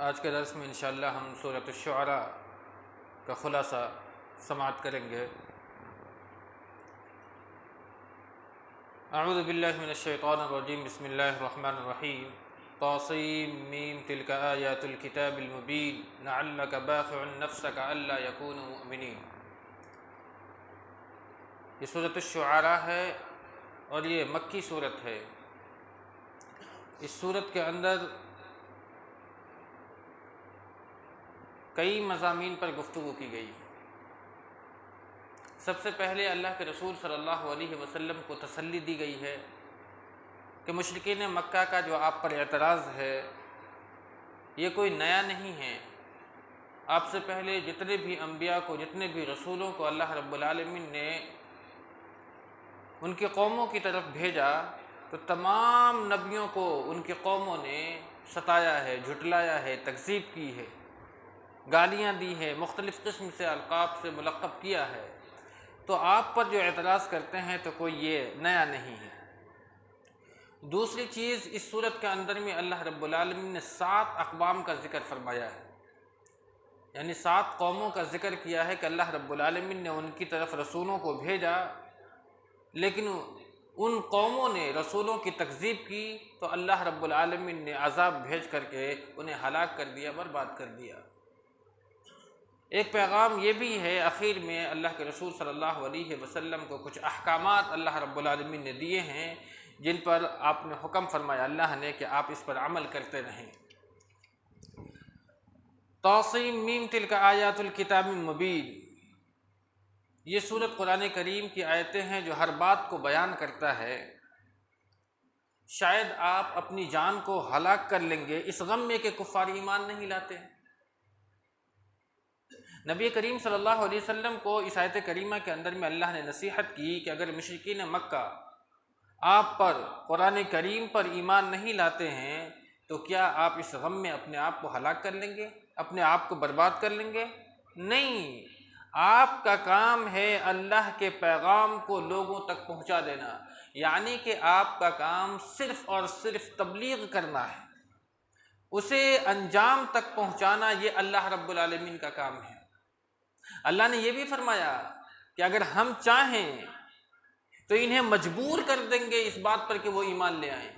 آج کے درس میں انشاءاللہ ہم سورۃ الشعراء کا خلاصہ سماعت کریں گے۔ اعوذ باللہ من الشیطان الرجیم، بسم اللہ الرحمن الرحیم۔ طاسیم تلک آیات الکتاب المبین لعلک باخع نفسک الا یکونوا مؤمنین۔ یہ سورۃ الشعراء ہے اور یہ مکی سورت ہے۔ اس سورت کے اندر کئی مضامین پر گفتگو کی گئی۔ سب سے پہلے اللہ کے رسول صلی اللہ علیہ وسلم کو تسلی دی گئی ہے کہ مشرکین مکہ کا جو آپ پر اعتراض ہے یہ کوئی نیا نہیں ہے۔ آپ سے پہلے جتنے بھی انبیاء کو، جتنے بھی رسولوں کو اللہ رب العالمین نے ان کی قوموں کی طرف بھیجا تو تمام نبیوں کو ان کی قوموں نے ستایا ہے، جھٹلایا ہے، تکذیب کی ہے، گالیاں دی ہے، مختلف قسم سے القاب سے ملقب کیا ہے۔ تو آپ پر جو اعتراض کرتے ہیں تو کوئی یہ نیا نہیں ہے۔ دوسری چیز، اس صورت کے اندر میں اللہ رب العالمین نے 7 اقوام کا ذکر فرمایا ہے، یعنی 7 قوموں کا ذکر کیا ہے کہ اللہ رب العالمین نے ان کی طرف رسولوں کو بھیجا، لیکن ان قوموں نے رسولوں کی تکذیب کی تو اللہ رب العالمین نے عذاب بھیج کر کے انہیں ہلاک کر دیا، برباد کر دیا۔ ایک پیغام یہ بھی ہے، آخر میں اللہ کے رسول صلی اللہ علیہ وسلم کو کچھ احکامات اللہ رب العالمین نے دیے ہیں جن پر آپ نے حکم فرمایا اللہ نے کہ آپ اس پر عمل کرتے رہیں۔ طاسیم تلک آیات الکتاب المبین، یہ سورت قرآن کریم کی آیتیں ہیں جو ہر بات کو بیان کرتا ہے۔ شاید آپ اپنی جان کو ہلاک کر لیں گے اس غم میں کہ کفار ایمان نہیں لاتے۔ نبی کریم صلی اللہ علیہ وسلم کو اس آیت کریمہ کے اندر میں اللہ نے نصیحت کی کہ اگر مشرکین مکہ آپ پر، قرآن کریم پر ایمان نہیں لاتے ہیں تو کیا آپ اس غم میں اپنے آپ کو ہلاک کر لیں گے، اپنے آپ کو برباد کر لیں گے؟ نہیں، آپ کا کام ہے اللہ کے پیغام کو لوگوں تک پہنچا دینا، یعنی کہ آپ کا کام صرف اور صرف تبلیغ کرنا ہے، اسے انجام تک پہنچانا، یہ اللہ رب العالمین کا کام ہے۔ اللہ نے یہ بھی فرمایا کہ اگر ہم چاہیں تو انہیں مجبور کر دیں گے اس بات پر کہ وہ ایمان لے آئیں،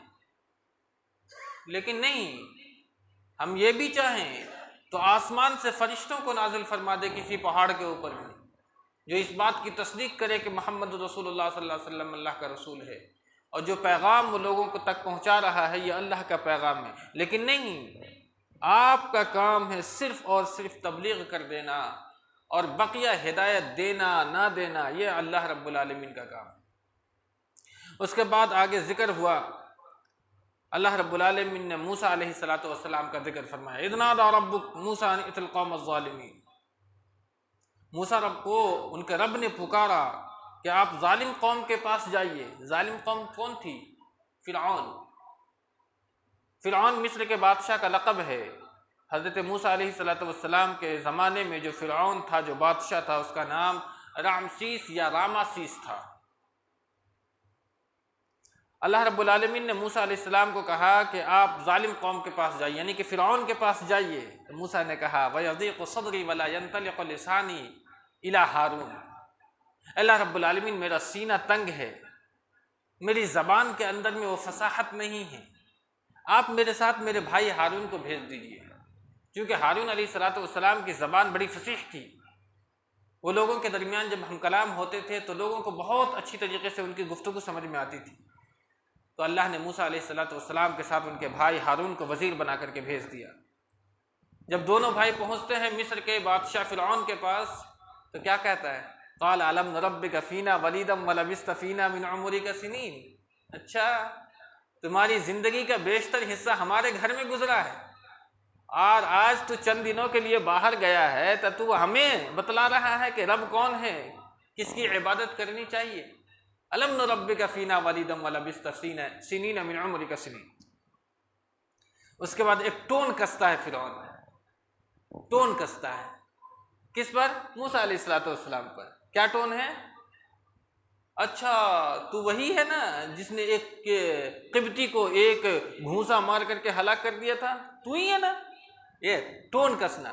لیکن نہیں، ہم یہ بھی چاہیں تو آسمان سے فرشتوں کو نازل فرما دے کسی پہاڑ کے اوپر میں، جو اس بات کی تصدیق کرے کہ محمد رسول اللہ صلی اللہ علیہ وسلم اللہ کا رسول ہے، اور جو پیغام وہ لوگوں کو تک پہنچا رہا ہے یہ اللہ کا پیغام ہے۔ لیکن نہیں، آپ کا کام ہے صرف اور صرف تبلیغ کر دینا، اور بقیہ ہدایت دینا نہ دینا یہ اللہ رب العالمین کا کام ہے۔ اس کے بعد آگے ذکر ہوا، اللہ رب العالمین نے موسیٰ علیہ السلام کا ذکر فرمایا، اذ نادى ربک موسیٰ ان ائت القوم الظالمین۔ موسیٰ رب کو ان کے رب نے پکارا کہ آپ ظالم قوم کے پاس جائیے۔ ظالم قوم کون تھی؟ فرعون۔ فرعون مصر کے بادشاہ کا لقب ہے۔ حضرت موسیٰ علیہ السلام کے زمانے میں جو فرعون تھا، جو بادشاہ تھا، اس کا نام رامسیس یا راماسیس تھا۔ اللہ رب العالمین نے موسیٰ علیہ السلام کو کہا کہ آپ ظالم قوم کے پاس جائیے، یعنی کہ فرعون کے پاس جائیے۔ تو موسیٰ نے کہا وَيَضِيقُ صَدْرِي وَلَا يَنْطَلِقُ لِسَانِي إِلَىٰ ہارون۔ اللہ رب العالمین میرا سینہ تنگ ہے، میری زبان کے اندر میں وہ فصاحت نہیں ہے، آپ میرے ساتھ میرے بھائی ہارون کو بھیج دیجیے، کیونکہ ہارون علیہ السلام کی زبان بڑی فصیح تھی۔ وہ لوگوں کے درمیان جب ہم کلام ہوتے تھے تو لوگوں کو بہت اچھی طریقے سے ان کی گفتگو سمجھ میں آتی تھی۔ تو اللہ نے موسیٰ علیہ السلام کے ساتھ ان کے بھائی ہارون کو وزیر بنا کر کے بھیج دیا۔ جب دونوں بھائی پہنچتے ہیں مصر کے بادشاہ فرعون کے پاس تو کیا کہتا ہے؟ قال الم نربک فینا ولیدا ولبثت فینا من عمرک سنین۔ اچھا، تمہاری زندگی کا بیشتر حصہ ہمارے گھر میں گزرا ہے، اور آج تو چند دنوں کے لیے باہر گیا ہے تو ہمیں بتلا رہا ہے کہ رب کون ہے، کس کی عبادت کرنی چاہیے۔ الم نربک فینا ولیدا ولبثت سنین من عمرک سنین۔ اس کے بعد ایک ٹون کستا ہے فرعون، ٹون کستا ہے کس پر؟ موسیٰ علیہ السلام پر۔ کیا ٹون ہے؟ اچھا، تو وہی ہے نا جس نے ایک قبطی کو ایک گھونسا مار کر کے ہلاک کر دیا تھا؟ تو ہی ہے نا؟ یہ ٹون کسنا.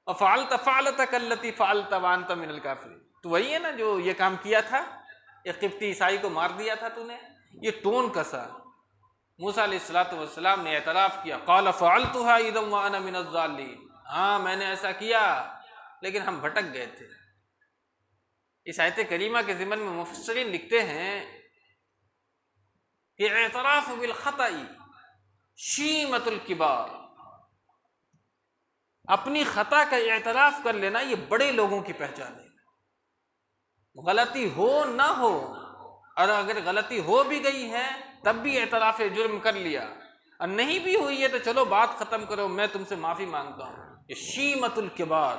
اور فعلت فعلتک التی فعلت وانت من الکافرین، تو وہی ہے نا جو یہ کام کیا تھا، ایک قبطی عیسائی کو مار دیا تھا تو نے، یہ ٹون کسا. موسیٰ علیہ السلام نے اعتراف کیا، قال فعلتها اذا وانا من الضالین، ہاں میں نے ایسا کیا لیکن ہم بھٹک گئے تھے. اس آیت کریمہ کے ضمن میں مفسرین لکھتے ہیں کہ اعتراف بالخطأ شیمۃ الکبار، اپنی خطا کا اعتراف کر لینا یہ بڑے لوگوں کی پہچان ہے. غلطی ہو نہ ہو، اور اگر غلطی ہو بھی گئی ہے تب بھی اعتراف جرم کر لیا، اور نہیں بھی ہوئی ہے تو چلو بات ختم کرو، میں تم سے معافی مانگتا ہوں. یہ شیمۃ الکبار.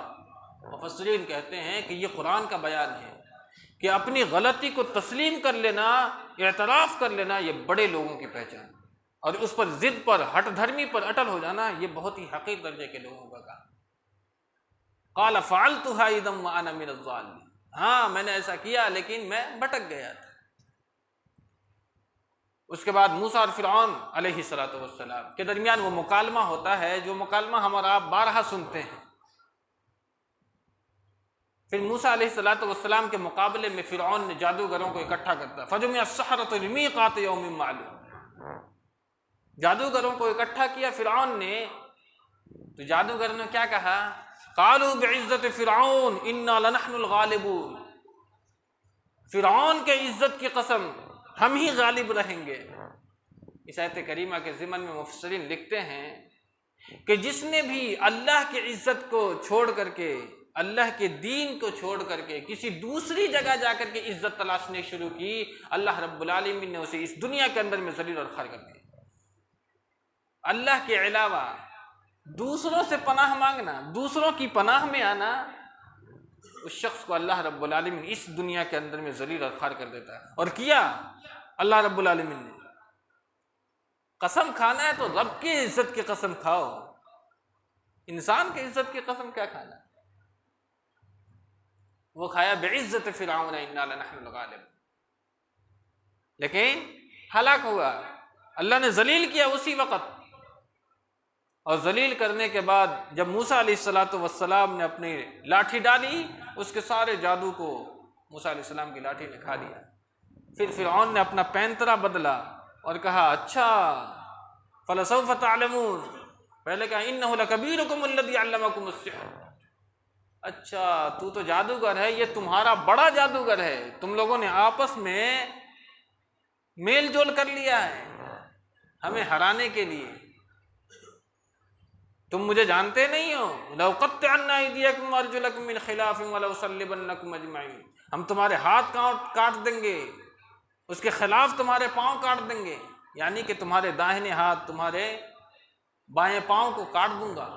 مفسرین کہتے ہیں کہ یہ قرآن کا بیان ہے کہ اپنی غلطی کو تسلیم کر لینا، اعتراف کر لینا، یہ بڑے لوگوں کی پہچان، اور اس پر ضد پر، ہٹ دھرمی پر اٹل ہو جانا، یہ بہت ہی حقیر درجے کے لوگوں کا کام. قال فعلتها اذا وانا من الضالین، ہاں میں نے ایسا کیا لیکن میں بھٹک گیا تھا. اس کے بعد موسیٰ اور فرعون علیہ السلام کے درمیان وہ مکالمہ ہوتا ہے جو مکالمہ ہم اور آپ بارہا سنتے ہیں. پھر موسیٰ علیہ السلام کے مقابلے میں فرعون نے جادوگروں کو اکٹھا کرتا، فجمع السحرة لمیقات یوم معلوم، جادوگروں کو اکٹھا کیا فرعون نے. تو جادوگروں نے کیا کہا؟ قالوا بعزت فرعون انا لنحن الغالبون، فرعون کے عزت کی قسم ہم ہی غالب رہیں گے. اس آیت کریمہ کے ضمن میں مفسرین لکھتے ہیں کہ جس نے بھی اللہ کی عزت کو چھوڑ کر کے، اللہ کے دین کو چھوڑ کر کے کسی دوسری جگہ جا کر کے عزت تلاشنے شروع کی، اللہ رب العالمین نے اسے اس دنیا کے اندر میں ذلیل اور خوار کر دیا. اللہ کے علاوہ دوسروں سے پناہ مانگنا، دوسروں کی پناہ میں آنا، اس شخص کو اللہ رب العالمین اس دنیا کے اندر میں ذلیل اور خوار کر دیتا ہے. اور کیا اللہ رب العالمین نے؟ قسم کھانا ہے تو رب کی عزت کی قسم کھاؤ، انسان کی عزت کی قسم کیا کھانا؟ وہ کھایا بعزت فرعون انا لنحن الغالب، لیکن ہلاک ہوا. اللہ نے ذلیل کیا اسی وقت. اور ذلیل کرنے کے بعد جب موسیٰ علیہ السلام نے اپنی لاٹھی ڈالی، اس کے سارے جادو کو موسیٰ علیہ السلام کی لاٹھی نے کھا لیا. پھر فرعون نے اپنا پینترا بدلا اور کہا اچھا فلسوف تعلمون، پہلے کہا انہ لکبیرکم الذی علمکم السحر، اچھا تو جادوگر ہے، یہ تمہارا بڑا جادوگر ہے، تم لوگوں نے آپس میں میل جول کر لیا ہے ہمیں ہرانے کے لیے، تم مجھے جانتے نہیں ہو. لأقطعن أيديكم وأرجلكم من خلاف ولأصلبنكم أجمعين، ہم تمہارے ہاتھ کاٹ دیں گے، اس کے خلاف تمہارے پاؤں کاٹ دیں گے، یعنی کہ تمہارے داہنے ہاتھ تمہارے بائیں پاؤں کو کاٹ دوں گا.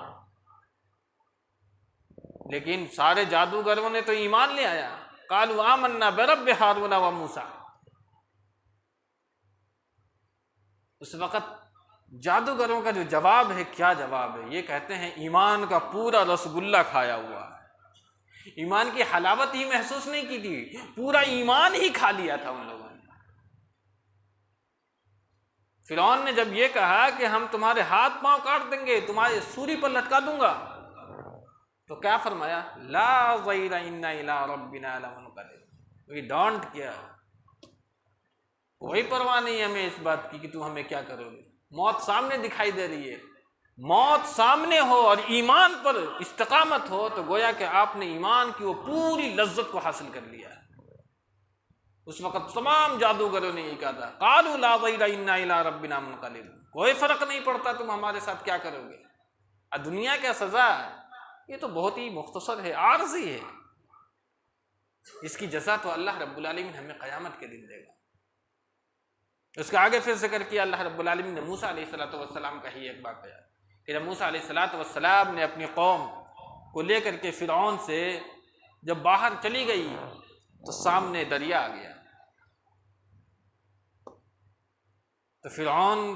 لیکن سارے جادوگروں نے تو ایمان لے آیا. قالوا آمنا برب ہارون و موسیٰ. اس وقت جادوگروں کا جو جواب ہے، کیا جواب ہے؟ یہ کہتے ہیں ایمان کا پورا رسگلہ کھایا ہوا ہے، ایمان کی حلاوت ہی محسوس نہیں کی تھی، پورا ایمان ہی کھا لیا تھا ان لوگوں نے. فرعون نے جب یہ کہا کہ ہم تمہارے ہاتھ پاؤں کاٹ دیں گے، تمہارے سوری پر لٹکا دوں گا، تو کیا فرمایا؟ لا ضیر انا الی ربنا لمنقلب. وی ڈونٹ کیئر، کوئی پرواہ نہیں ہمیں اس بات کی کہ تم ہمیں کیا کرو گے. موت سامنے دکھائی دے رہی ہے، موت سامنے ہو اور ایمان پر استقامت ہو تو گویا کہ آپ نے ایمان کی وہ پوری لذت کو حاصل کر لیا ہے. اس وقت تمام جادوگروں نے یہ کہا تھا قالوا لا ضیر انا الی ربنا منقلب، کوئی فرق نہیں پڑتا تم ہمارے ساتھ کیا کرو گے. دنیا کا سزا یہ تو بہت ہی مختصر ہے، عارضی ہے، اس کی جزا تو اللہ رب العالمین ہمیں قیامت کے دن دے گا. اس کا آگے پھر ذکر کیا اللہ رب العالمین نے موسیٰ علیہ السلام کا ہی ایک واقعہ کہ جب موسیٰ علیہ السلام نے اپنی قوم کو لے کر کے فرعون سے جب باہر چلی گئی تو سامنے دریا آ گیا. تو فرعون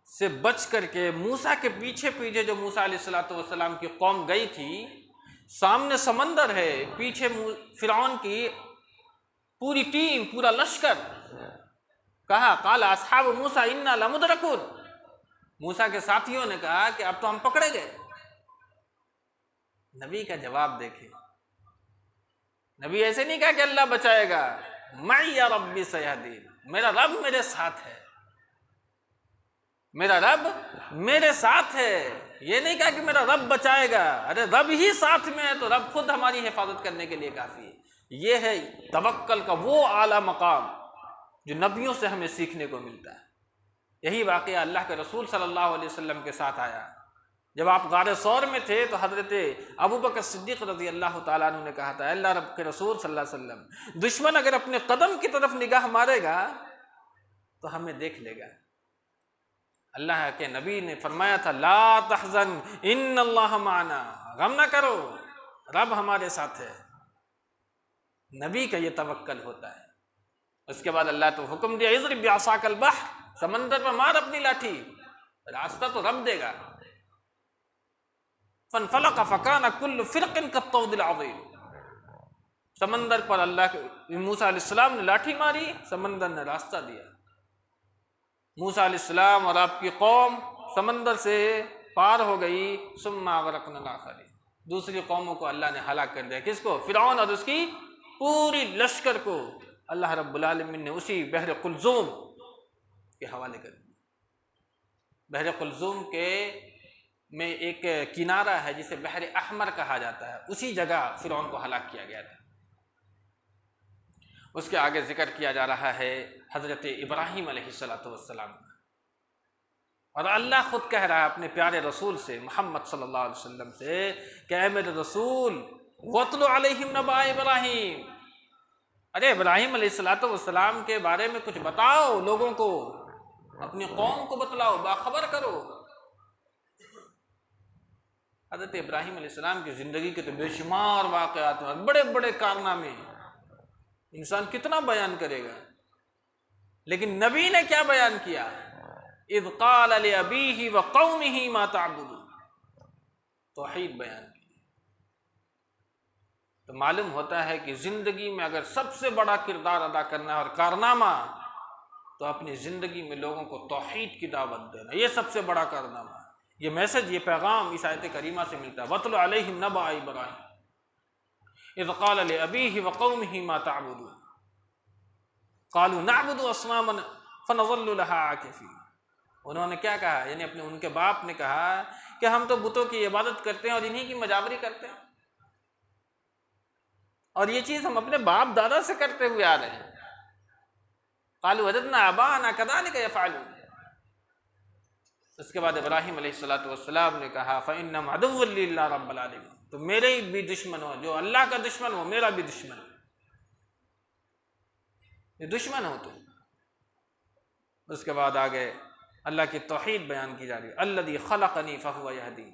سے بچ کر کے موسیٰ کے پیچھے پیچھے جو موسیٰ علیہ السلام کی قوم گئی تھی، سامنے سمندر ہے، پیچھے فرعون کی پوری ٹیم، پورا لشکر. کہا قال اصحاب موسیٰ انا لمدرکون، موسیٰ کے ساتھیوں نے کہا کہ اب تو ہم پکڑے گئے۔ نبی کا جواب دیکھیں، نبی ایسے نہیں کہا کہ اللہ بچائے گا، معی ربی سیہدین، میرا رب میرے ساتھ ہے، میرا رب میرے ساتھ ہے۔ یہ نہیں کہا کہ میرا رب بچائے گا، ارے رب ہی ساتھ میں ہے تو رب خود ہماری حفاظت کرنے کے لیے کافی ہے۔ یہ ہے توکل کا وہ اعلیٰ مقام جو نبیوں سے ہمیں سیکھنے کو ملتا ہے۔ یہی واقعہ اللہ کے رسول صلی اللہ علیہ وسلم کے ساتھ آیا۔ جب آپ غار ثور میں تھے تو حضرت ابوبکر صدیق رضی اللہ تعالیٰ عنہ نے کہا تھا، اللہ رب کے رسول صلی اللہ علیہ وسلم، دشمن اگر اپنے قدم کی طرف نگاہ مارے گا تو ہمیں دیکھ لے گا۔ اللہ کے نبی نے فرمایا تھا، لا تحزن ان اللہ معنا، غم نہ کرو، رب ہمارے ساتھ ہے۔ نبی کا یہ توکل ہوتا ہے۔ اس کے بعد اللہ تو حکم دیا، اضرب بعصاک البحر، سمندر پر مار اپنی لاٹھی، راستہ تو رب دے گا۔ فانفلق فکان کل فرق کالطود العظیم، سمندر پر اللہ کے موسیٰ علیہ السلام نے لاٹھی ماری، سمندر نے راستہ دیا۔ موسیٰ علیہ السلام اور آپ کی قوم سمندر سے پار ہو گئی۔ ثم اغرقنا الآخرین، دوسری قوموں کو اللہ نے ہلاک کر دیا۔ کس کو؟ فرعون اور اس کی پوری لشکر کو اللہ رب العالمین نے اسی بحر قلزوم کے حوالے کر دیا۔ بحر قلزوم کے میں ایک کنارہ ہے جسے بحر احمر کہا جاتا ہے، اسی جگہ فرعون کو ہلاک کیا گیا تھا۔ اس کے آگے ذکر کیا جا رہا ہے حضرت ابراہیم علیہ السلام، اور اللہ خود کہہ رہا ہے اپنے پیارے رسول سے، محمد صلی اللہ علیہ وسلم سے، کہ اے میرے رسول، وَاتْلُ عَلَيْهِمْ نَبَأَ ابراہیم، ارے ابراہیم علیہ السلام کے بارے میں کچھ بتاؤ لوگوں کو، اپنی قوم کو بتلاؤ، باخبر کرو۔ حضرت ابراہیم علیہ السلام کی زندگی کے تو بے شمار واقعات ہیں، بڑے بڑے کارنامے، انسان کتنا بیان کرے گا، لیکن نبی نے کیا بیان کیا؟ اذ قال لأبیہ وقومہ ما تعبدون، توحید بیان کی۔ تو معلوم ہوتا ہے کہ زندگی میں اگر سب سے بڑا کردار ادا کرنا ہے اور کارنامہ، تو اپنی زندگی میں لوگوں کو توحید کی دعوت دینا، یہ سب سے بڑا کارنامہ ہے۔ یہ میسج، یہ پیغام اس آیت کریمہ سے ملتا ہے، وَاتْلُ عَلَيْهِمْ نَبَأَ ابراہیم اذ قال لأبیہ وقومہ ما تعبدون قالوا نعبد اصناما فنظل لها عاکفین۔ انہوں نے کیا کہا؟ یعنی ان کے باپ نے کہا کہ ہم تو بتوں کی عبادت کرتے ہیں اور انہی کی مجاوری کرتے ہیں، اور یہ چیز ہم اپنے باپ دادا سے کرتے ہوئے آ رہے ہیں۔ قالوا وجدنا آباءنا كذلك يفعلون۔ اس کے بعد ابراہیم علیہ السلام نے کہا فإنهم عدو للہ رب العالمین، تو میرے بھی دشمن ہو، جو اللہ کا دشمن ہو میرا بھی دشمن، یہ دشمن ہو تو۔ اس کے بعد آگے اللہ کی توحید بیان کی جا رہی ہے، الذی خلقنی فہو یہدین،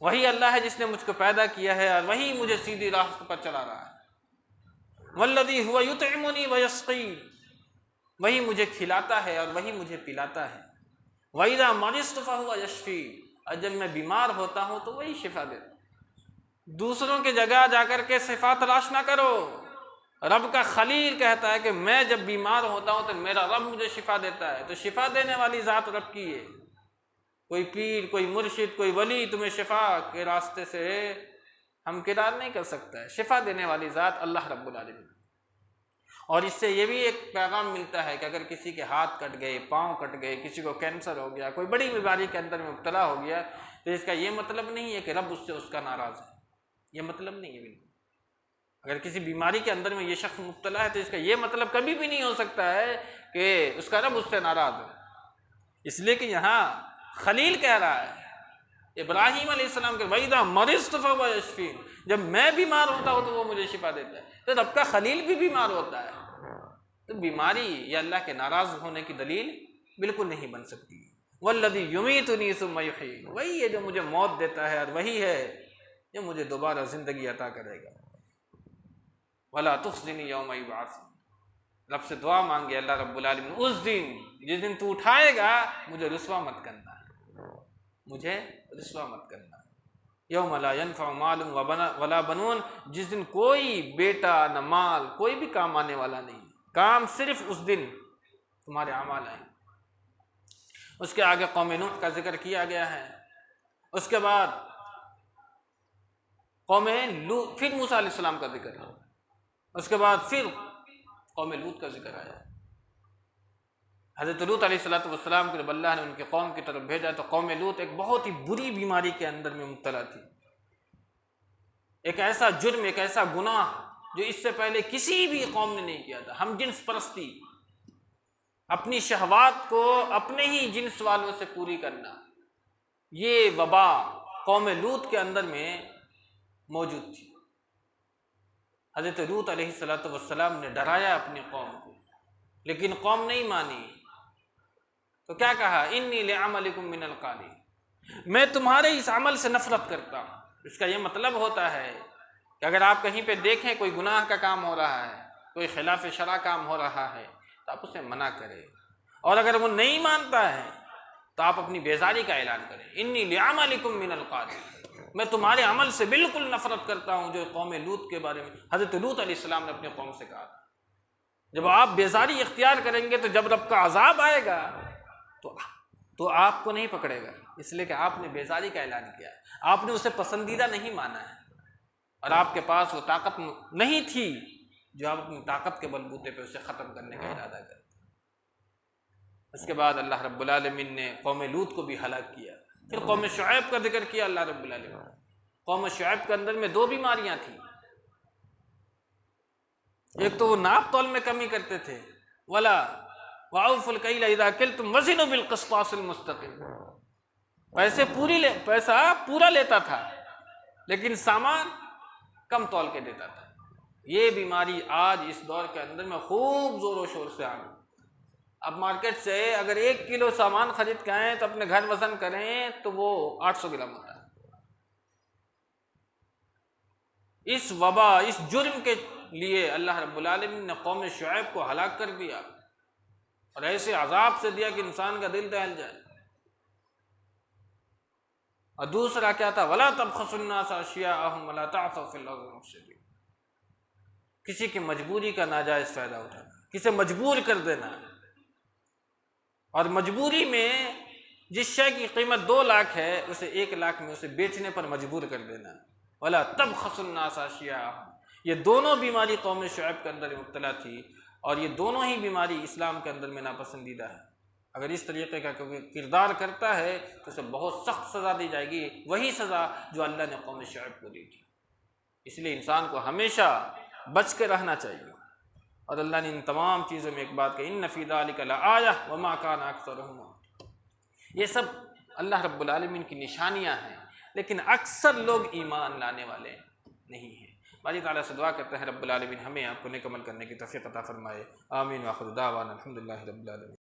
وہی اللہ ہے جس نے مجھ کو پیدا کیا ہے اور وہی مجھے سیدھی راہ پر چلا رہا ہے۔ والذی هو یطعمنی ویسقین، وہی مجھے کھلاتا ہے اور وہی مجھے پلاتا ہے۔ وَإِذَا مَرِضْتُ فَهُوَ يَشْفِينِ، اور جب میں بیمار ہوتا ہوں تو وہی شفا دیتا ہے۔ دوسروں کی جگہ جا کر کے شفا تلاش نہ کرو۔ رب کا خلیل کہتا ہے کہ میں جب بیمار ہوتا ہوں تو میرا رب مجھے شفا دیتا ہے، تو شفا دینے والی ذات رب کی ہے۔ کوئی پیر، کوئی مرشد، کوئی ولی تمہیں شفا کے راستے سے ہمکنار نہیں کر سکتا ہے۔ شفا دینے والی ذات اللہ رب العالمین۔ اور اس سے یہ بھی ایک پیغام ملتا ہے کہ اگر کسی کے ہاتھ کٹ گئے، پاؤں کٹ گئے، کسی کو کینسر ہو گیا، کوئی بڑی بیماری کے اندر میں مبتلا ہو گیا، تو اس کا یہ مطلب نہیں ہے کہ رب اس سے اس کا ناراض ہے، یہ مطلب نہیں ہے بالکل۔ اگر کسی بیماری کے اندر میں یہ شخص مبتلا ہے تو اس کا یہ مطلب کبھی بھی نہیں ہو سکتا ہے کہ اس کا رب اس سے ناراض ہے، اس لیے کہ یہاں خلیل کہہ رہا ہے ابراہیم علیہ السلام کے وَإِذَا مَرِضْتُ فَهُوَ يَشْفِينِ، جب میں بیمار ہوتا ہوں تو وہ مجھے شفا دیتا ہے۔ تو رب کا خلیل بھی بیمار ہوتا ہے، تو بیماری یہ اللہ کے ناراض ہونے کی دلیل بالکل نہیں بن سکتی۔ وَالَّذِي يُمِيتُنِي ثُمَّ يُحْيِينِ، وہی ہے جو مجھے موت دیتا ہے اور وہی ہے جو مجھے دوبارہ زندگی عطا کرے گا۔ وَلَا تُخْزِنِي يَوْمَ يُبْعَثُونَ، رب سے دعا مانگے اللہ رب العالمین، اس دن جس دن تو اٹھائے گا مجھے رسوا مت کرنا، مجھے رسوا مت کرنا۔ یوم لا ينفع مال ولا بنون، جس دن کوئی بیٹا نہ مال، کوئی بھی کام آنے والا نہیں، کام صرف اس دن تمہارے اعمال آئیں۔ اس کے آگے قوم نوح کا ذکر کیا گیا ہے، اس کے بعد قوم لوط، پھر موسیٰ علیہ السلام کا ذکر ہے، اس کے بعد پھر قوم لوط کا ذکر آیا۔ حضرت لوط علیہ السلام کو جب اللہ نے ان کی قوم کی طرف بھیجا تو قوم لوط ایک بہت ہی بری بیماری کے اندر میں مبتلا تھی، ایک ایسا جرم، ایک ایسا گناہ جو اس سے پہلے کسی بھی قوم نے نہیں کیا تھا، ہم جنس پرستی، اپنی شہوات کو اپنے ہی جنس والوں سے پوری کرنا، یہ وبا قوم لوط کے اندر میں موجود تھی۔ حضرت لوط علیہ السلام نے ڈرایا اپنی قوم کو، لیکن قوم نہیں مانی، تو کیا کہا؟ انی لعملکم من القالین، میں تمہارے اس عمل سے نفرت کرتا ہوں۔ اس کا یہ مطلب ہوتا ہے کہ اگر آپ کہیں پہ دیکھیں کوئی گناہ کا کام ہو رہا ہے، کوئی خلاف شرع کام ہو رہا ہے، تو آپ اسے منع کریں، اور اگر وہ نہیں مانتا ہے تو آپ اپنی بیزاری کا اعلان کریں، انی لعملکم من القالین، میں تمہارے عمل سے بالکل نفرت کرتا ہوں، جو قوم لوط کے بارے میں حضرت لوط علیہ السلام نے اپنی قوم سے کہا تھا۔ جب آپ بیزاری اختیار کریں گے تو جب رب کا عذاب آئے گا تو آپ کو نہیں پکڑے گا، اس لیے کہ آپ نے بیزاری کا اعلان کیا، آپ نے اسے پسندیدہ نہیں مانا ہے، اور آپ کے پاس وہ طاقت نہیں تھی جو آپ اپنی طاقت کے بلبوتے پہ اسے ختم کرنے کا ارادہ کرتے۔ اس کے بعد اللہ رب العالمین نے قوم لوط کو بھی ہلاک کیا۔ پھر قوم شعیب کا ذکر کیا اللہ رب العالمین۔ قوم شعیب کے اندر میں دو بیماریاں تھیں، ایک تو وہ ناپ تول میں کمی کرتے تھے، ولا وَأَوْفُوا الْكَيْلَ إِذَا كِلْتُمْ وَزِنُوا بِالْقِسْطَاسِ الْمُسْتَقِيمِ، پیسہ پورا لیتا تھا لیکن سامان کم تول کے دیتا تھا۔ یہ بیماری آج اس دور کے اندر میں خوب زور و شور سے آ گئی۔ اب مارکیٹ سے اگر 1 کلو سامان خرید کے آئیں تو اپنے گھر وزن کریں تو وہ 800 گرام ہوتا ہے۔ اس وبا، اس جرم کے لیے اللہ رب العالمین نے قوم شعیب کو ہلاک کر دیا، اور ایسے عذاب سے دیا کہ انسان کا دل دہل جائے۔ اور دوسرا کیا تھا؟ وَلَا تَبْخَسُوا النَّاسَ أَشْيَاءَهُمْ وَلَا تَعْثَوْا فِي الْأَرْضِ مُفْسِدِينَ، کسی کی مجبوری کا ناجائز فائدہ اٹھانا، کسے مجبور کر دینا، اور مجبوری میں جس شے کی قیمت 2 لاکھ ہے اسے 1 لاکھ میں اسے بیچنے پر مجبور کر دینا۔ وَلَا تَبْخَسُوا النَّاسَ أَشْيَاءَهُمْ، یہ دونوں بیماری قوم شعیب کے اندر مبتلا تھی، اور یہ دونوں ہی بیماری اسلام کے اندر میں ناپسندیدہ ہے۔ اگر اس طریقے کا کوئی کردار کرتا ہے تو اسے بہت سخت سزا دی جائے گی، وہی سزا جو اللہ نے قوم شعیب کو دی تھی۔ اس لیے انسان کو ہمیشہ بچ کے رہنا چاہیے، اور اللہ نے ان تمام چیزوں میں ایک بات کہ ان فی ذلک لآیہ وما کان اکثرهم، یہ سب اللہ رب العالمین کی نشانیاں ہیں، لیکن اکثر لوگ ایمان لانے والے نہیں ہیں۔ باری تعالیٰ سے دعا کرتے ہیں رب العالمین ہمیں آپ کو نیک عمل کرنے کی توفیق عطا فرمائے۔ آمین، وآخر دعوانا الحمدللہ رب العالمین۔